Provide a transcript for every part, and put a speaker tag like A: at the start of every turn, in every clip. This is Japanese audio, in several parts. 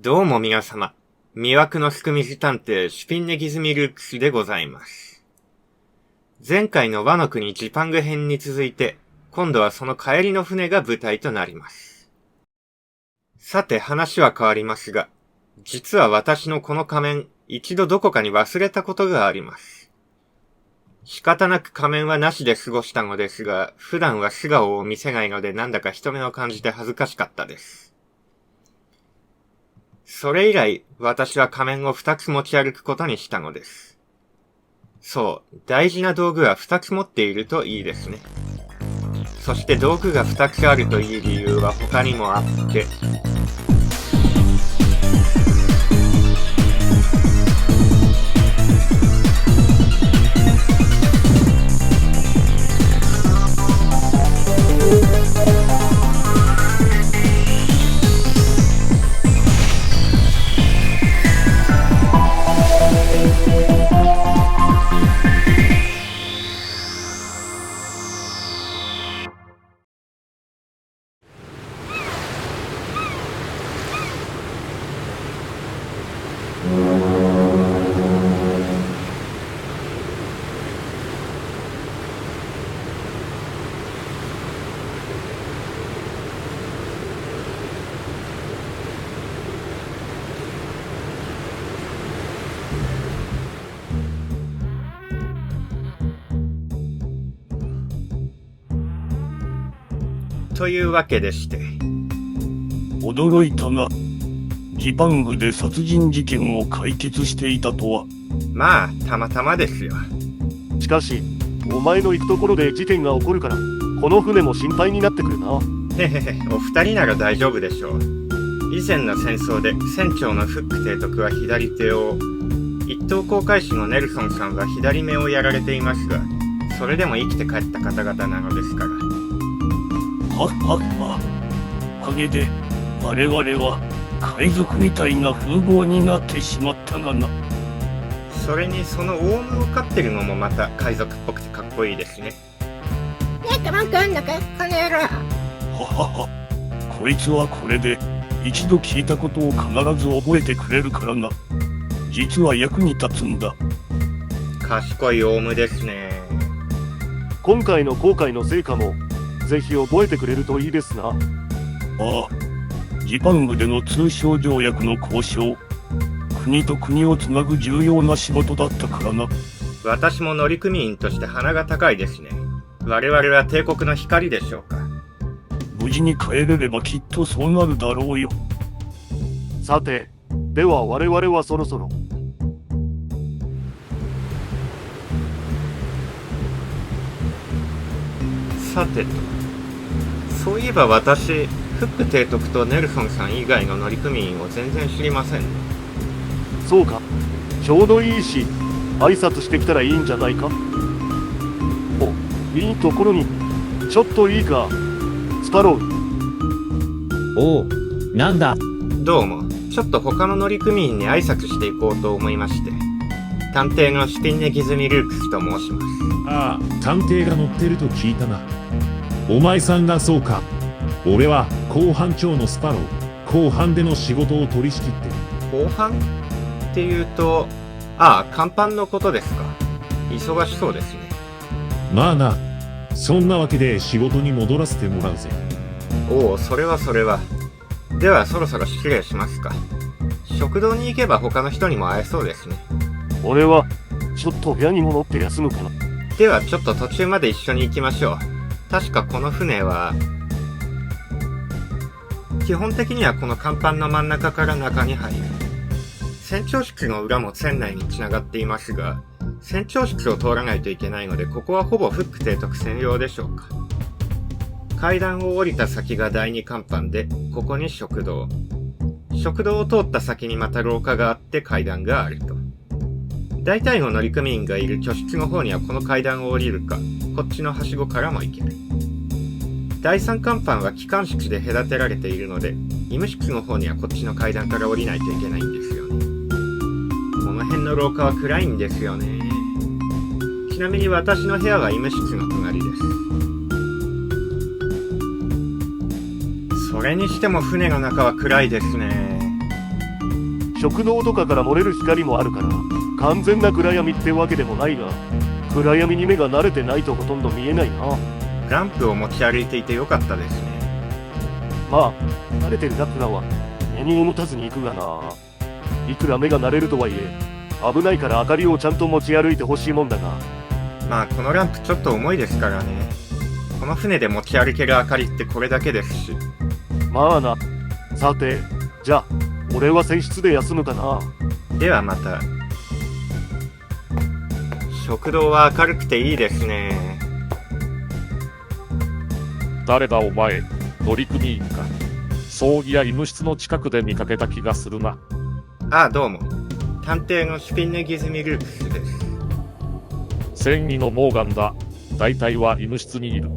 A: どうも皆様、魅惑のスクミズ探偵シュピンネギズミルークスでございます。前回のワノ国ジパング編に続いて、今度はその帰りの船が舞台となります。さて話は変わりますが、実は私のこの仮面、一度どこかに忘れたことがあります。仕方なく仮面はなしで過ごしたのですが、普段は素顔を見せないのでなんだか人目を感じて恥ずかしかったです。それ以来、私は仮面を2つ持ち歩くことにしたのです。そう、大事な道具は2つ持っているといいですね。そして道具が2つあるといい理由は他にもあって、というわけでして。
B: 驚いたが、ジパングで殺人事件を解決していたとは。
A: まあ、たまたまですよ。
C: しかし、お前の行くところで事件が起こるから、この船も心配になってくるな。
A: へへへ、お二人なら大丈夫でしょう。以前の戦争で船長のフック提督は左手を、一等航海士のネルソンさんは左目をやられていますが、それでも生きて帰った方々なのですから。
B: はっはっは。おかげで、我々は海賊みたいな風貌になってしまったがな。
A: それにそのオウムを飼ってるのもまた海賊っぽくてかっこいいですね。
D: なんか文句あんのか、この野郎。
B: ははは。こいつはこれで、一度聞いたことを必ず覚えてくれるからな。実は役に立つんだ。
A: 賢いオウムですね。
C: 今回の航海の成果も、ぜひ覚えてくれるといいですな。
B: ああ。ジパングでの通商条約の交渉。国と国をつなぐ重要な仕事だったからな。
A: 私も乗組員として鼻が高いですね。我々は帝国の光でしょうか。
B: 無事に帰れればきっとそうなるだろうよ。
C: さて、では我々はそろそろ。
A: さてと。そういえば私、フック提督とネルソンさん以外の乗組員を全然知りませんね。
C: そうか、ちょうどいいし、挨拶してきたらいいんじゃないか。お、いいところに。ちょっといいか、スパロー。
E: おお、なんだ。
A: どうも、ちょっと他の乗組員に挨拶していこうと思いまして。探偵のシュピンネギズミルークスと申します。
F: ああ、探偵が乗ってると聞いたな。お前さんがそうか。俺は後半長のスパロー。後半での仕事を取り仕切ってる。
A: 後半っていうと、ああ、甲板のことですか。忙しそうですね。
F: まあな。そんなわけで仕事に戻らせてもらうぜ。
A: おお、それはそれは。ではそろそろ失礼しますか。食堂に行けば他の人にも会えそうですね。
C: 俺は、ちょっと部屋に戻って休むかな。
A: ではちょっと途中まで一緒に行きましょう。確かこの船は、基本的にはこの甲板の真ん中から中に入る。船長室の裏も船内に繋がっていますが、船長室を通らないといけないので、ここはほぼフック提督専用でしょうか。階段を降りた先が第二甲板で、ここに食堂。食堂を通った先にまた廊下があって階段があると。大体の乗組員がいる居室の方にはこの階段を降りるか、こっちのはしごからも行ける。第三甲板は機関室で隔てられているので、医務室の方にはこっちの階段から降りないといけないんですよね。この辺の廊下は暗いんですよね。ちなみに私の部屋は医務室の隣です。それにしても船の中は暗いですね。
C: 食堂とかから漏れる光もあるから、完全な暗闇ってわけでもないが、暗闇に目が慣れてないとほとんど見えないな。
A: ランプを持ち歩いていてよかったですね。
C: まあ、慣れてるラプラは根に持たずに行くがな。いくら目が慣れるとはいえ、危ないから明かりをちゃんと持ち歩いてほしいもんだが。
A: まあこのランプちょっと重いですからね。この船で持ち歩ける明かりってこれだけですし。
C: まあな。さて、じゃあ、俺は船室で休むかな。
A: ではまた。食堂は明るくていいですね。
E: 誰だお前、乗組員か。葬儀や医務室の近くで見かけた気がするな。
A: ああ、どうも。探偵のシュピンネギズミルークスです。
E: 船医のモーガンだ。大体は医務室にいる。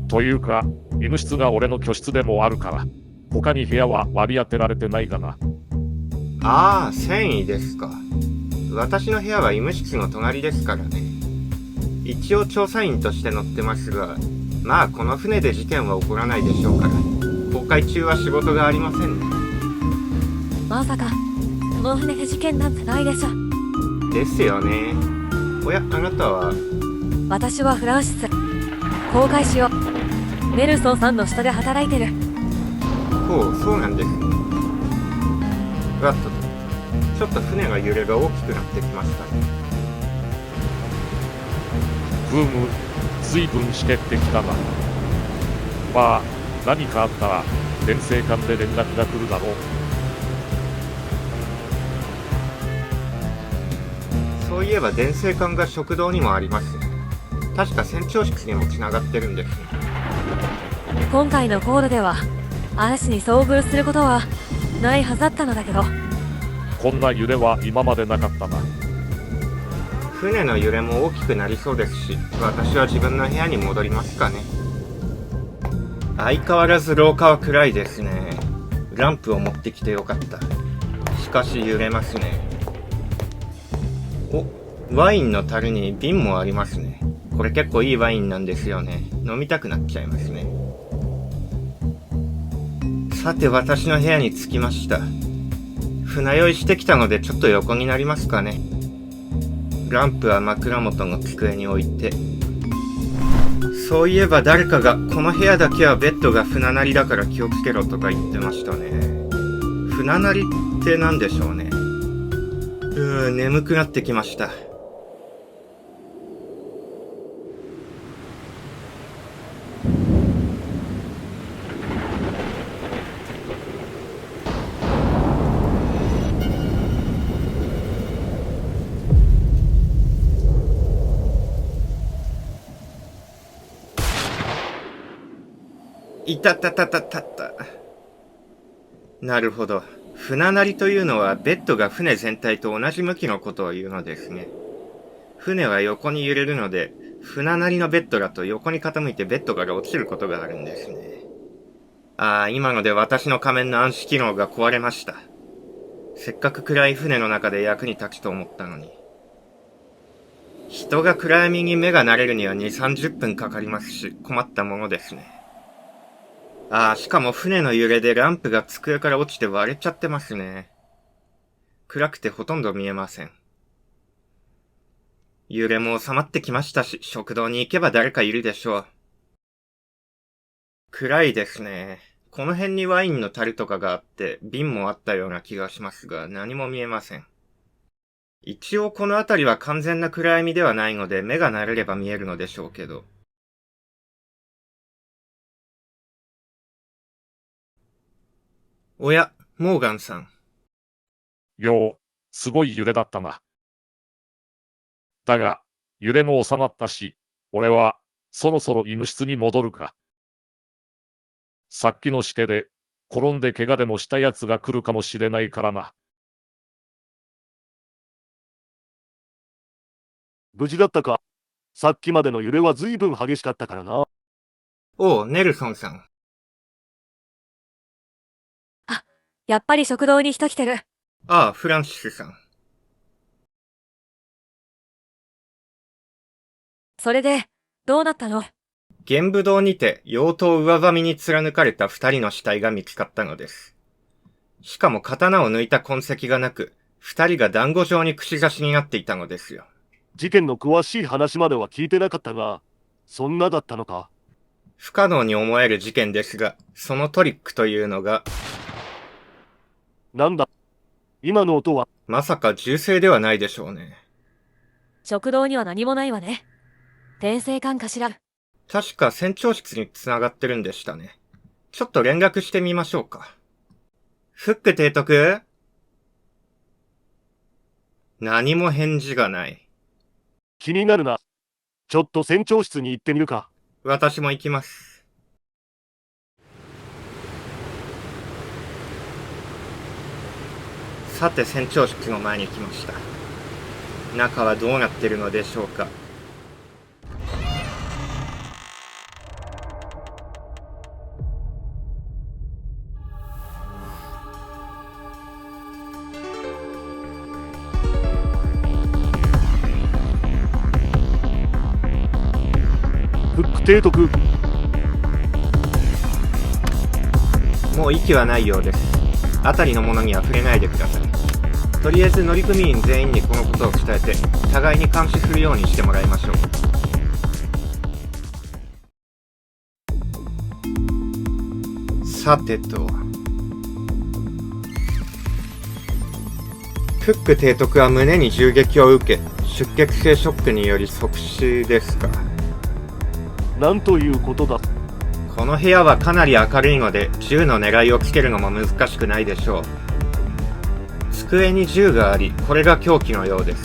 E: というか、医務室が俺の居室でもあるから、他に部屋は割り当てられてないがな。
A: ああ、繊維ですか。私の部屋は医務室の隣ですからね。一応調査員として乗ってますが、まあこの船で事件は起こらないでしょうから、航海中は仕事がありませんね。
G: まさかこの船で事件なんてないでしょ。
A: ですよね。おや、あなたは。
G: 私はフランシス。航海士をネルソンさんの下で働いてる。
A: ほう、そうなんですね。わっと、ちょっと船の揺れが大きくなってきましたね。
E: ふむ、随分しけってきたな。まあ、何かあったら、伝声官で連絡が来るだろう。
A: そういえば伝声管が食堂にもありますね。確か船長室にも繋がってるんですね。
G: 今回の航路では嵐に遭遇することはないはずだったのだけど。
E: こんな揺れは今までなかったな。
A: 船の揺れも大きくなりそうですし、私は自分の部屋に戻りますかね。相変わらず廊下は暗いですね。ランプを持ってきてよかった。しかし揺れますね。お、ワインの樽に瓶もありますね。これ結構いいワインなんですよね。飲みたくなっちゃいますね。さて私の部屋に着きました。船酔いしてきたのでちょっと横になりますかね。ランプは枕元の机に置いて。そういえば誰かがこの部屋だけはベッドが船なりだから気をつけろとか言ってましたね。船なりって何でしょうね。眠くなってきました。いたたたたたた。なるほど。船なりというのはベッドが船全体と同じ向きのことを言うのですね。船は横に揺れるので、船なりのベッドだと横に傾いてベッドから落ちることがあるんですね。ああ、今ので私の仮面の暗視機能が壊れました。せっかく暗い船の中で役に立つと思ったのに。人が暗闇に目が慣れるには2、30分かかりますし、困ったものですね。ああ、しかも船の揺れでランプが机から落ちて割れちゃってますね。暗くてほとんど見えません。揺れも収まってきましたし、食堂に行けば誰かいるでしょう。暗いですね。この辺にワインの樽とかがあって、瓶もあったような気がしますが、何も見えません。一応この辺りは完全な暗闇ではないので、目が慣れれば見えるのでしょうけど。おや、モーガンさん。
E: よう、すごい揺れだったな。だが、揺れも収まったし、俺は、そろそろ医務室に戻るか。さっきのしけで、転んで怪我でもした奴が来るかもしれないからな。
C: 無事だったか。さっきまでの揺れは随分激しかったからな。
A: おう、ネルソンさん。
G: やっぱり食堂に人来てる。
A: ああ、フランシスさん。
G: それでどうなったの？
A: 玄武洞にて、妖刀上ばみに貫かれた二人の死体が見つかったのです。しかも刀を抜いた痕跡がなく、二人が団子状に串刺しになっていたのですよ。
C: 事件の詳しい話までは聞いてなかったが、そんなだったのか。
A: 不可能に思える事件ですが、そのトリックというのが、
C: なんだ今の音は。
A: まさか銃声ではないでしょうね。
G: 食堂には何もないわね。転生艦かしら。
A: 確か船長室に繋がってるんでしたね。ちょっと連絡してみましょうか。フック提督？何も返事がない。
C: 気になるな。ちょっと船長室に行ってみるか。
A: 私も行きます。さて船長室の前に来ました。中はどうなってるのでしょうか。
C: フック提督。
A: もう息はないようです。辺りのものには触れないでください。とりあえず乗組員全員にこのことを伝えて、互いに監視するようにしてもらいましょう。さてと。フック提督は胸に銃撃を受け、出血性ショックにより即死ですか。
C: なんということだ。
A: この部屋はかなり明るいので、銃の狙いをつけるのも難しくないでしょう。机に銃があり、これが凶器のようです。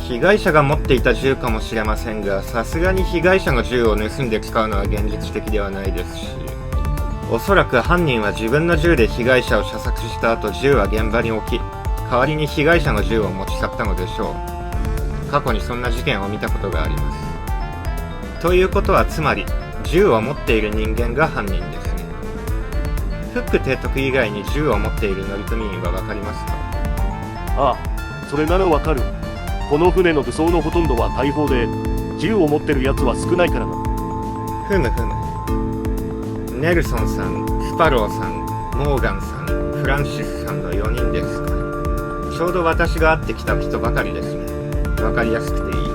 A: 被害者が持っていた銃かもしれませんが、さすがに被害者の銃を盗んで使うのは現実的ではないですし、おそらく犯人は自分の銃で被害者を射殺した後、銃は現場に置き、代わりに被害者の銃を持ち去ったのでしょう。過去にそんな事件を見たことがあります。ということはつまり、銃を持っている人間が犯人ですね。フック提督以外に銃を持っている乗組員はわかりますか？
C: ああ、それならわかる。この船の武装のほとんどは大砲で、銃を持ってる奴は少ないからな。
A: ふむふむ。ネルソンさん、スパローさん、モーガンさん、フランシスさんの4人ですか。ちょうど私が会ってきた人ばかりですね。わかりやすくていい。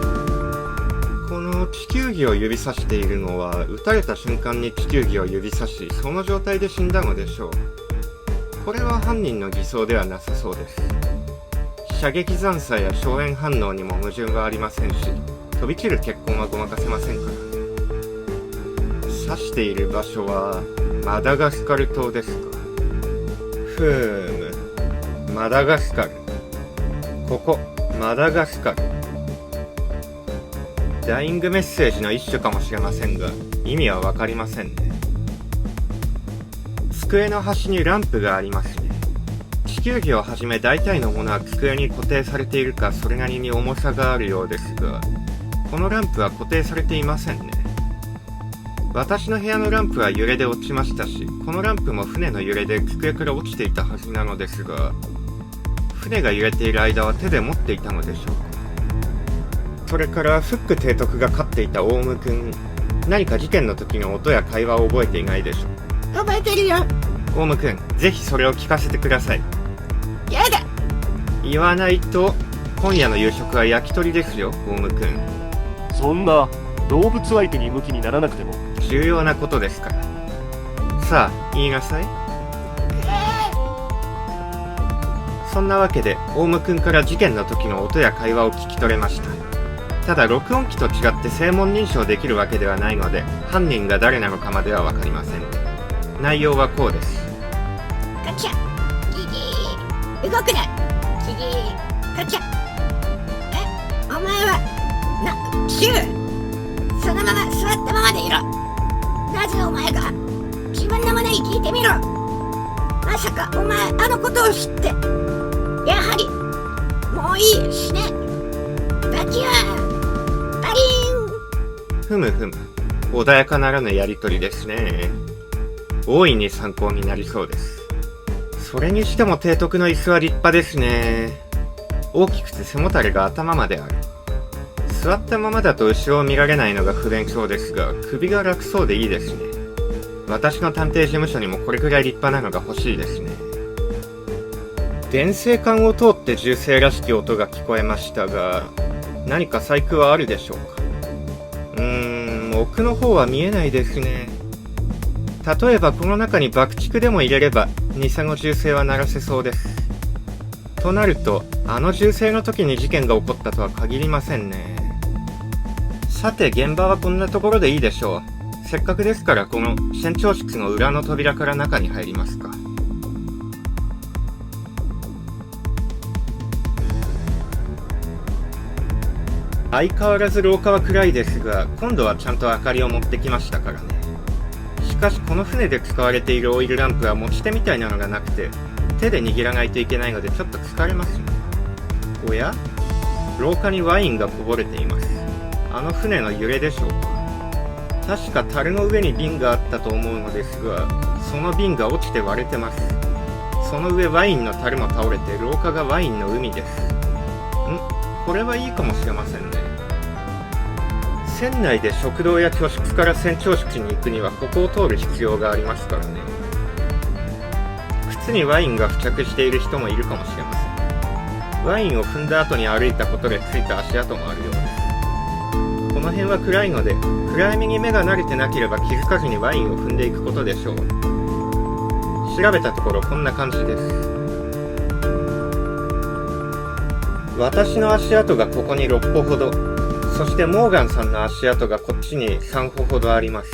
A: この地球儀を指さしているのは、撃たれた瞬間に地球儀を指さし、その状態で死んだのでしょう。これは犯人の偽装ではなさそうです。射撃残差や硝煙反応にも矛盾がありませんし、飛び散る血痕はごまかせませんから。指している場所はマダガスカル島ですか。ふーむ、マダガスカル。ここ、マダガスカル。ダイイングメッセージの一種かもしれませんが、意味はわかりませんね。机の端にランプがありますね。地球儀をはじめ大体のものは机に固定されているかそれなりに重さがあるようですが、このランプは固定されていませんね。私の部屋のランプは揺れで落ちましたし、このランプも船の揺れで机から落ちていたはずなのですが、船が揺れている間は手で持っていたのでしょうか。それからフック提督が飼っていたオウム君、何か事件の時の音や会話を覚えていないでしょう。
D: 覚えてるよ。
A: オウム君、ぜひそれを聞かせてください。
D: やだ。
A: 言わないと、今夜の夕食は焼き鳥ですよ、オウム君。
C: そんな動物相手に向きにならなくても。
A: 重要なことですから。さあ、言いなさい。そんなわけで、オウム君から事件の時の音や会話を聞き取れました。ただ、録音機と違って声紋認証できるわけではないので、犯人が誰なのかまではわかりません。内容はこうです。
D: カチャ。ギギー。動くな。ギギー。カチャ。お前は、シュー。そのまま座ったままでいろ。なぜお前が自分の胸に聞いてみろ。まさかお前あのことを知って、やはりもういい死ね。バキューパリーン。
A: ふむふむ、穏やかならぬやりとりですね。大いに参考になりそうです。それにしても提督の椅子は立派ですね。大きくて背もたれが頭まである。座ったままだと後ろを見られないのが不便そうですが、首が楽そうでいいですね。私の探偵事務所にもこれくらい立派なのが欲しいですね。電線管を通って銃声らしき音が聞こえましたが、何か細工はあるでしょうか。奥の方は見えないですね。例えばこの中に爆竹でも入れれば偽の銃声は鳴らせそうです。となると、あの銃声の時に事件が起こったとは限りませんね。さて、現場はこんなところでいいでしょう。せっかくですからこの船長室の裏の扉から中に入りますか。相変わらず廊下は暗いですが、今度はちゃんと明かりを持ってきましたからね。しかしこの船で使われているオイルランプは持ち手みたいなのがなくて、手で握らないといけないのでちょっと疲れますね。おや？廊下にワインがこぼれています。あの船の揺れでしょうか。確か樽の上に瓶があったと思うのですが、その瓶が落ちて割れてます。その上ワインの樽も倒れて廊下がワインの海です。これはいいかもしれませんね。船内で食堂や居室から船長室に行くにはここを通る必要がありますからね。靴にワインが付着している人もいるかもしれません。ワインを踏んだ後に歩いたことでついた足跡もあるようです。この辺は暗いので、暗闇に目が慣れてなければ気づかずにワインを踏んでいくことでしょう。調べたところこんな感じです。私の足跡がここに6歩ほど、そしてモーガンさんの足跡がこっちに3歩ほどあります。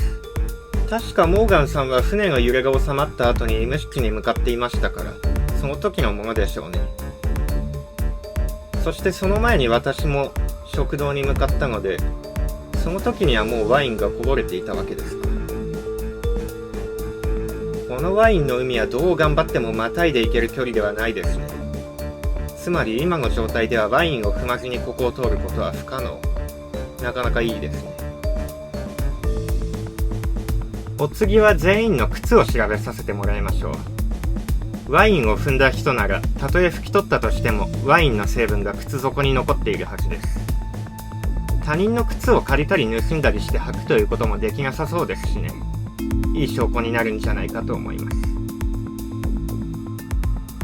A: 確かモーガンさんは船の揺れが収まった後に医務室に向かっていましたから、その時のものでしょうね。そしてその前に私も食堂に向かったので、その時にはもうワインがこぼれていたわけですか。このワインの海はどう頑張ってもまたいでいける距離ではないですね。つまり今の状態ではワインを踏まずにここを通ることは不可能。なかなかいいですね。お次は全員の靴を調べさせてもらいましょう。ワインを踏んだ人なら、たとえ拭き取ったとしてもワインの成分が靴底に残っているはずです。他人の靴を借りたり盗んだりして履くということもできなさそうですしね。いい証拠になるんじゃないかと思います。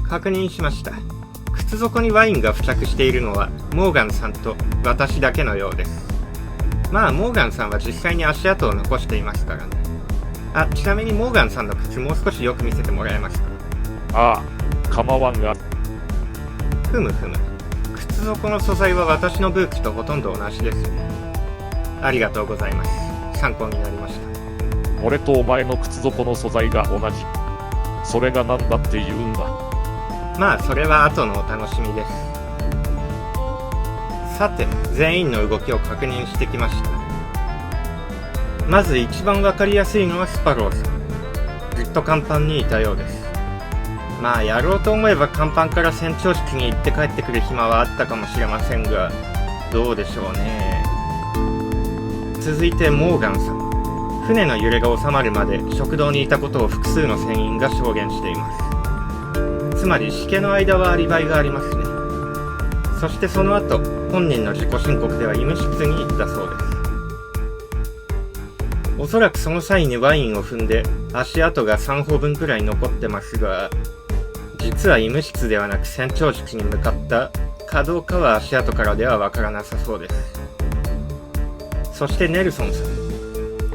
A: 確認しました。靴底にワインが付着しているのはモーガンさんと私だけのようです。まあモーガンさんは実際に足跡を残していますからね。ちなみにモーガンさんの靴もう少しよく見せてもらえますか。
E: ああ、構わんが。
A: ふむ。靴底の素材は私のブーツとほとんど同じですね。ありがとうございます。参考になりました。
E: 俺とお前の靴底の素材が同じ。それが何だって言うんだ。
A: まあそれは後のお楽しみです。さて、全員の動きを確認してきました。まず一番わかりやすいのはスパローさん。ずっと甲板にいたようです。まあやろうと思えば甲板から船長室に行って帰ってくる暇はあったかもしれませんが、どうでしょうね。続いてモーガンさん。船の揺れが収まるまで食堂にいたことを複数の船員が証言しています。つまりしけの間はアリバイがありますね。そしてその後、本人の自己申告では医務室に行ったそうです。おそらくその際にワインを踏んで足跡が3歩分くらい残ってますが、実は医務室ではなく船長室に向かったかどうかは足跡からではわからなさそうです。そしてネルソンさん。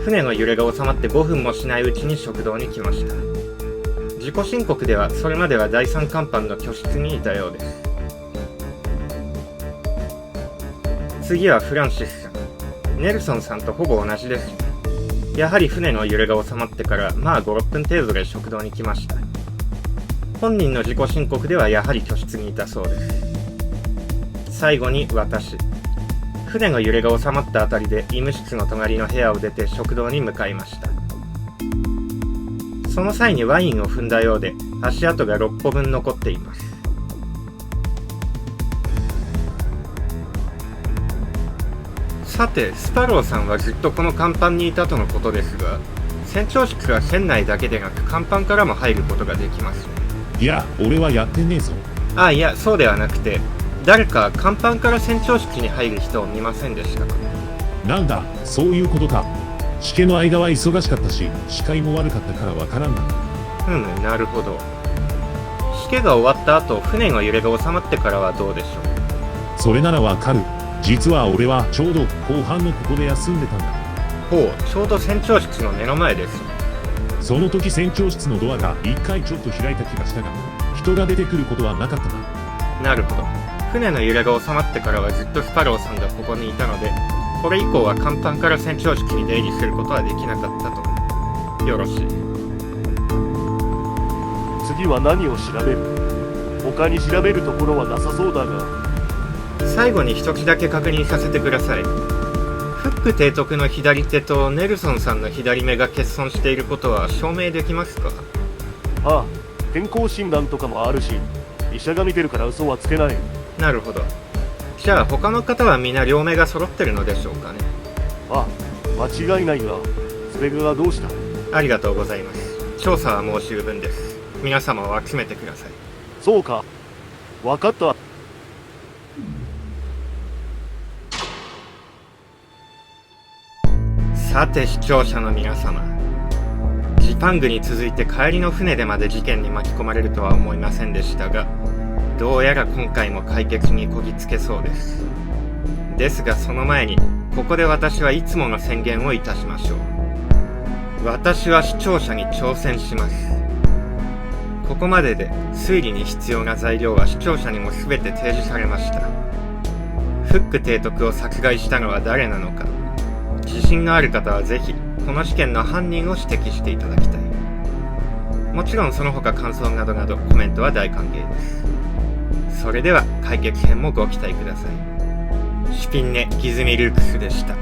A: 船の揺れが収まって5分もしないうちに食堂に来ました。自己申告ではそれまでは第3甲板の居室にいたようです。次はフランシスさん。ネルソンさんとほぼ同じですね。やはり船の揺れが収まってからまあ 5,6 分程度で食堂に来ました。本人の自己申告ではやはり居室にいたそうです。最後に私。船の揺れが収まったあたりで医務室の隣の部屋を出て食堂に向かいました。その際にワインを踏んだようで足跡が6歩分残っています。さて、スパローさんはずっとこの甲板にいたとのことですが、船長室は船内だけでなく甲板からも入ることができます。
F: いや、俺はやってねえぞ。
A: いや、そうではなくて、誰か甲板から船長室に入る人を見ませんでしたか。
F: なんだ、そういうことか。しけの間は忙しかったし、視界も悪かったからわからんが。
A: なるほど。しけが終わった後、船の揺れが収まってからはどうでしょう。
F: それならわかる。実は俺はちょうど後半のここで休んでたんだ。
A: ほう、ちょうど船長室の目の前です。
F: その時船長室のドアが一回ちょっと開いた気がしたが、人が出てくることはなかったな。
A: なるほど。船の揺れが収まってからはずっとスパローさんがここにいたので、これ以降は甲板から船長室に出入りすることはできなかったと。よろしい。
C: 次は何を調べる？他に調べるところはなさそうだが。
A: 最後に一つだけ確認させてください。フック提督の左手とネルソンさんの左目が欠損していることは証明できますか？
C: ああ、健康診断とかもあるし、医者が見てるから嘘はつけない。
A: なるほど。じゃあ他の方は皆両目が揃ってるのでしょうかね。
C: あ、間違いないが、それがどうした？
A: ありがとうございます。調査はもう十分です。皆様を集めてください。
C: そうか。わかった。
A: さて視聴者の皆様、ジパングに続いて帰りの船でまで事件に巻き込まれるとは思いませんでしたが、どうやら今回も解決にこぎつけそうです。ですがその前に、ここで私はいつもの宣言をいたしましょう。私は視聴者に挑戦します。ここまでで推理に必要な材料は視聴者にも全て提示されました。フック提督を殺害したのは誰なのか、自信のある方はぜひこの事件の犯人を指摘していただきたい。もちろんその他感想などなどコメントは大歓迎です。それでは解決編もご期待ください。シュピンネ・ギズミルークスでした。